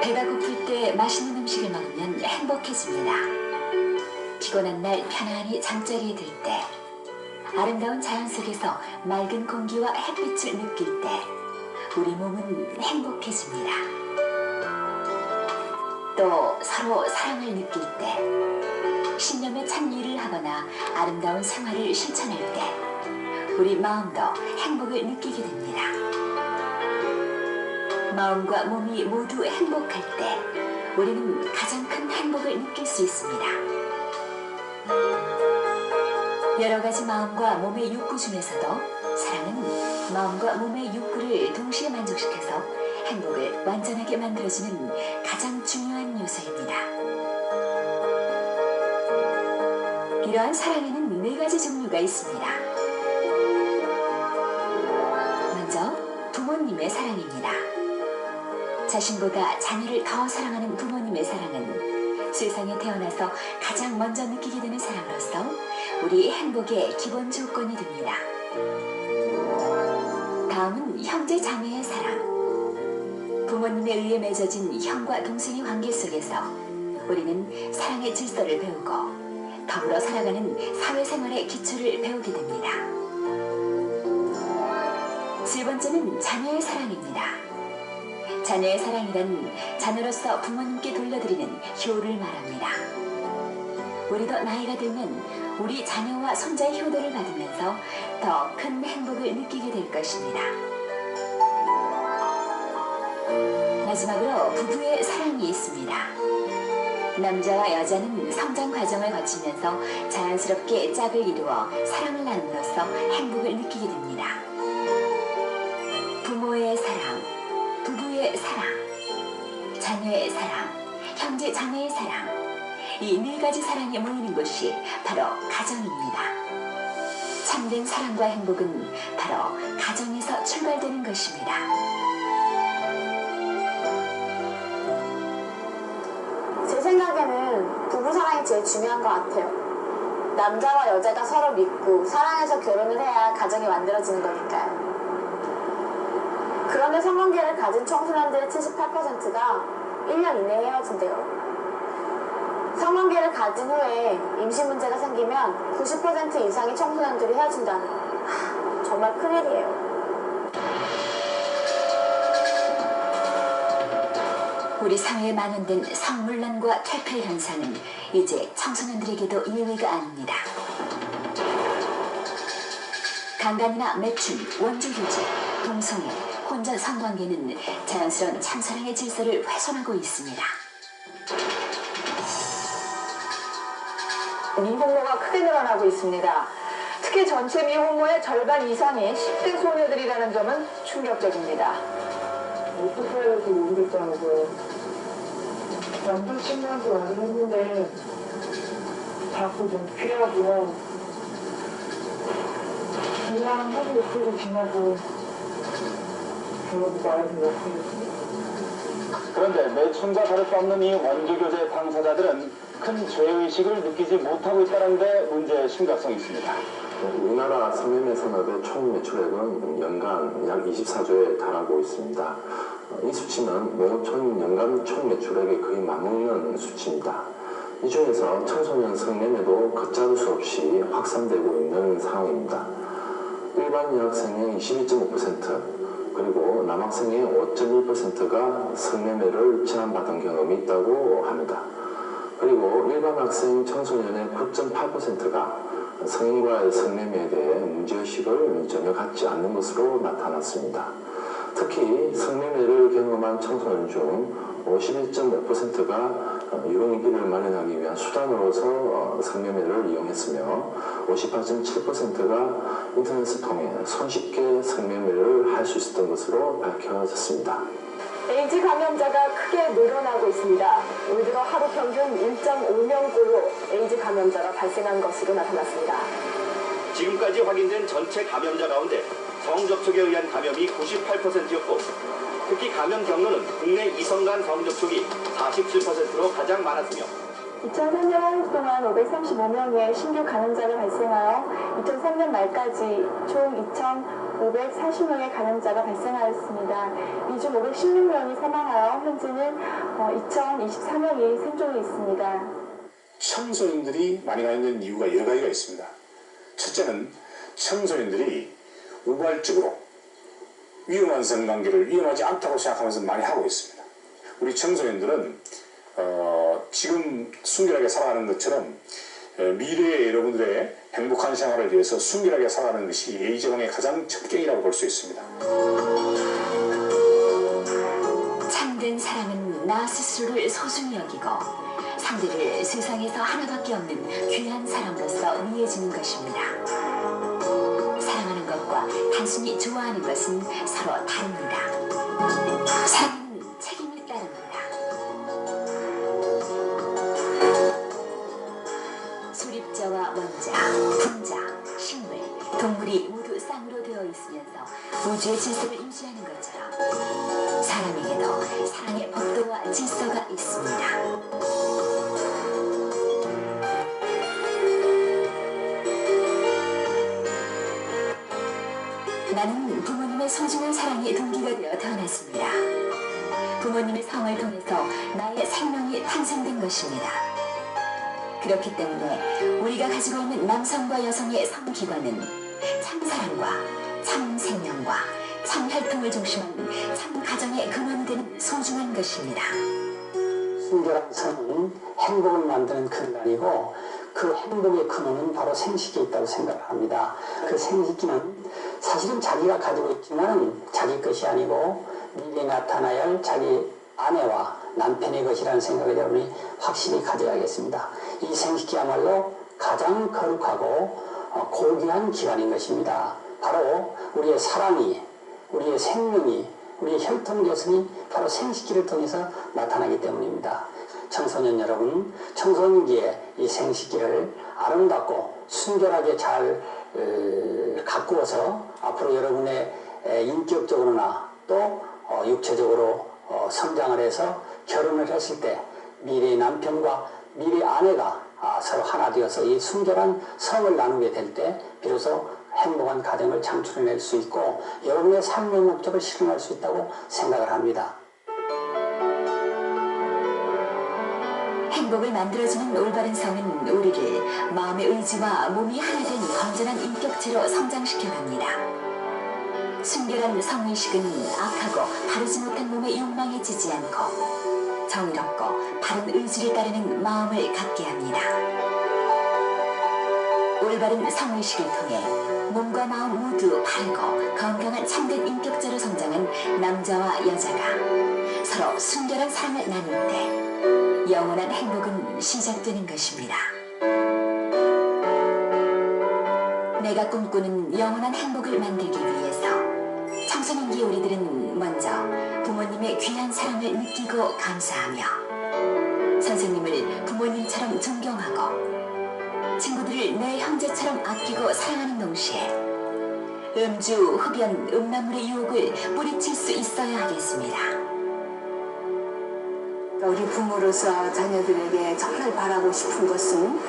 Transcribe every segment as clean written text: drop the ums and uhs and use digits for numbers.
배가 고플 때 맛있는 음식을 먹으면 행복해집니다. 피곤한 날 편안히 잠자리에 들 때, 아름다운 자연 속에서 맑은 공기와 햇빛을 느낄 때 우리 몸은 행복해집니다. 또 서로 사랑을 느낄 때, 신념에 찬 일을 하거나 아름다운 생활을 실천할 때 우리 마음도 행복을 느끼게 됩니다. 마음과 몸이 모두 행복할 때 우리는 가장 큰 행복을 느낄 수 있습니다. 여러 가지 마음과 몸의 욕구 중에서도 사랑은 마음과 몸의 욕구를 동시에 만족시켜서 행복을 완전하게 만들어주는 가장 중요한 요소입니다. 이러한 사랑에는 4가지 종류가 있습니다. 먼저 부모님의 사랑입니다. 자신보다 자녀를 더 사랑하는 부모님의 사랑은 세상에 태어나서 가장 먼저 느끼게 되는 사랑으로서 우리 행복의 기본 조건이 됩니다. 다음은 형제 자매의 사랑. 부모님에 의해 맺어진 형과 동생의 관계 속에서 우리는 사랑의 질서를 배우고 더불어 살아가는 사회생활의 기초를 배우게 됩니다. 세 번째는 자녀의 사랑입니다. 자녀의 사랑이란 자녀로서 부모님께 돌려드리는 효를 말합니다. 우리도 나이가 들면 우리 자녀와 손자의 효도를 받으면서 더 큰 행복을 느끼게 될 것입니다. 마지막으로 부부의 사랑이 있습니다. 남자와 여자는 성장 과정을 거치면서 자연스럽게 짝을 이루어 사랑을 나눔으로써 행복을 느끼게 됩니다. 부모의 사랑, 부부의 사랑, 자녀의 사랑, 형제 자매의 사랑, 이 4가지 사랑이 모이는 곳이 바로 가정입니다. 참된 사랑과 행복은 바로 가정에서 출발되는 것입니다. 제 생각에는 부부 사랑이 제일 중요한 것 같아요. 남자와 여자가 서로 믿고 사랑해서 결혼을 해야 가정이 만들어지는 거니까요. 그런데 성관계를 가진 청소년들의 78%가 1년 이내에 헤어진대요. 성관계를 가진 후에 임신 문제가 생기면 90% 이상의 청소년들이 헤어진다니 정말 큰일이에요. 우리 사회에 만연된 성물란과 퇴폐 현상은 이제 청소년들에게도 예외가 아닙니다. 강간이나 매춘, 원조교제, 동성애, 혼전 성관계는 자연스러운 참사랑의 질서를 훼손하고 있습니다. 미혼모가 크게 늘어나고 있습니다. 특히 전체 미혼모의 절반 이상이 10대 소녀들이라는 점은 충격적입니다. 어떻게 해야지 모르겠다고요. 남자친구한테 말을 했는데 자꾸 좀 피하고 그냥 하루 이틀이 지나고 결국 말을 못하겠어요. 그런데 매춘과 다를 바 없는 이 원조교제 당사자들은 큰 죄의식을 느끼지 못하고 있다는 데 문제의 심각성이 있습니다. 우리나라 성매매 산업의 총 매출액은 연간 약 24조에 달하고 있습니다. 이 수치는 농어촌 연간 총 매출액에 거의 맞먹는 수치입니다. 이 중에서 청소년 성매매도 걷잡을 수 없이 확산되고 있는 상황입니다. 일반 여학생의 22.5%, 그리고 남학생의 5.1%가 성매매를 제한받은 경험이 있다고 합니다. 그리고 일반 학생 청소년의 9.8%가 성인과의 성매매에 대해 문제의식을 전혀 갖지 않는 것으로 나타났습니다. 특히 성매매를 경험한 청소년 중 51.5%가 유흥기를 마련하기 위한 수단으로서 성매매를 이용했으며 58.7%가 인터넷을 통해 손쉽게 성매매를 할 수 있었던 것으로 밝혀졌습니다. 에이즈 감염자가 크게 늘어나고 있습니다. 올 들어 하루 평균 1.5명꼴로 에이즈 감염자가 발생한 것으로 나타났습니다. 지금까지 확인된 전체 감염자 가운데 성접촉에 의한 감염이 98%였고 특히 감염 경로는 국내 이성 간 성접촉이 47%로 가장 많았으며 2003년 한 해 동안 535명의 신규 감염자가 발생하여 2003년 말까지 총 2,540명의 감염자가 발생하였습니다. 이 중 516명이 사망하여 현재는 24명이 생존해 있습니다. 청소년들이 많이 가 있는 이유가 여러 가지가 있습니다. 첫째는 청소년들이 우발적으로 위험한 성관계를 위험하지 않다고 생각하면서 많이 하고 있습니다. 우리 청소년들은 지금 순결하게 살아가는 것처럼 미래의 여러분들의 행복한 생활을 위해서 순결하게 살아가는 것이 예의제왕의 가장 첫경이라고 볼 수 있습니다. 참된 사랑은 나 스스로를 소중히 여기고 상대를 세상에서 하나밖에 없는 귀한 사람으로서 이해해주는 것입니다. 사랑하는 것과 단순히 좋아하는 것은 서로 다릅니다. 사랑은 책임을 따릅니다. 수립자와 원자, 분자, 식물, 동물이 모두 쌍으로 되어 있으면서 우주의 질서를 유지하는 것처럼 사람에게도 사랑의 법도와 질서가 있습니다. 나는 부모님의 소중한 사랑의 동기가 되어 태어났습니다. 부모님의 성을 통해서 나의 생명이 탄생된 것입니다. 그렇기 때문에 우리가 가지고 있는 남성과 여성의 성기관은 참 사랑과 참 생명과 참 혈통을 중심한 참 가정의 근원이 되는 소중한 것입니다. 순결한 성은 행복을 만드는 근간이고 그 행복의 근원은 바로 생식에 있다고 생각합니다. 그 생식기는 사실은 자기가 가지고 있지만 자기 것이 아니고 미래에 나타나야 할 자기 아내와 남편의 것이라는 생각을 여러분이 확실히 가져야겠습니다. 이 생식기야말로 가장 거룩하고 고귀한 기관인 것입니다. 바로 우리의 사랑이, 우리의 생명이, 우리의 혈통 개성이 바로 생식기를 통해서 나타나기 때문입니다. 청소년 여러분, 청소년기에 이 생식기를 아름답고 순결하게 잘 가꾸어서 앞으로 여러분의 인격적으로나 또 육체적으로 성장을 해서 결혼을 했을 때 미래의 남편과 미래의 아내가 서로 하나 되어서 이 순결한 성을 나누게 될 때 비로소 행복한 가정을 창출해낼 수 있고 여러분의 삶의 목적을 실현할 수 있다고 생각을 합니다. 행복을 만들어주는 올바른 성은 우리를 마음의 의지와 몸이 하나 된 건전한 인격체로 성장시켜갑니다. 순결한 성의식은 악하고 바르지 못한 몸의 욕망에 지지 않고 정의롭고 바른 의지를 따르는 마음을 갖게 합니다. 올바른 성의식을 통해 몸과 마음 모두 바르고 건강한 참된 인격체로 성장한 남자와 여자가 서로 순결한 사랑을 나눌 때 영원한 행복은 시작되는 것입니다. 내가 꿈꾸는 영원한 행복을 만들기 위해서 청소년기 우리들은 먼저 부모님의 귀한 사랑을 느끼고 감사하며 선생님을 부모님처럼 존경하고 친구들을 내 형제처럼 아끼고 사랑하는 동시에 음주, 흡연, 음란물의 유혹을 뿌리칠 수 있어야 하겠습니다. 우리 부모로서 자녀들에게 정말 바라고 싶은 것은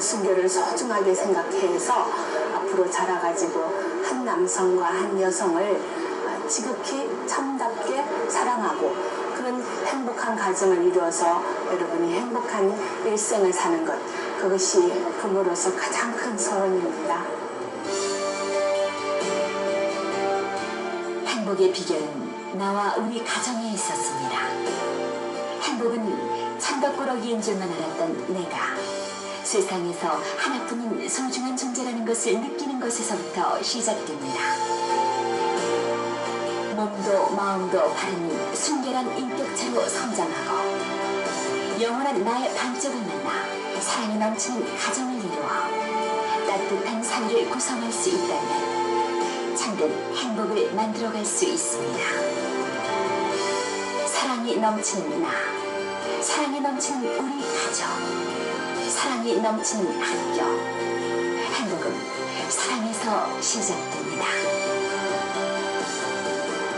순결을 소중하게 생각해서 앞으로 자라가지고 한 남성과 한 여성을 지극히 참답게 사랑하고 그런 행복한 가정을 이루어서 여러분이 행복한 일생을 사는 것, 그것이 부모로서 가장 큰 소원입니다. 행복의 비결은 나와 우리 가정에 있었습니다. 행복은 창밖꾸러기인 줄만 알았던 내가 세상에서 하나뿐인 소중한 존재라는 것을 느끼는 것에서부터 시작됩니다. 몸도 마음도 바른 순결한 인격체로 성장하고 영원한 나의 반쪽을 만나 사랑이 넘치는 가정을 이루어 따뜻한 사회를 구성할 수 있다면 참된 행복을 만들어갈 수 있습니다. 사랑이 넘치는 나, 사랑이 넘치는 우리 가족, 사랑이 넘치는 학교. 행복은 사랑에서 시작됩니다.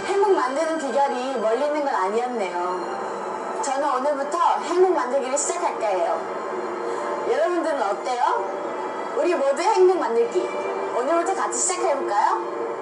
행복 만드는 비결이 멀리 있는 건 아니었네요. 저는 오늘부터 행복 만들기를 시작할 거예요. 여러분들은 어때요? 우리 모두 행복 만들기 오늘부터 같이 시작해볼까요?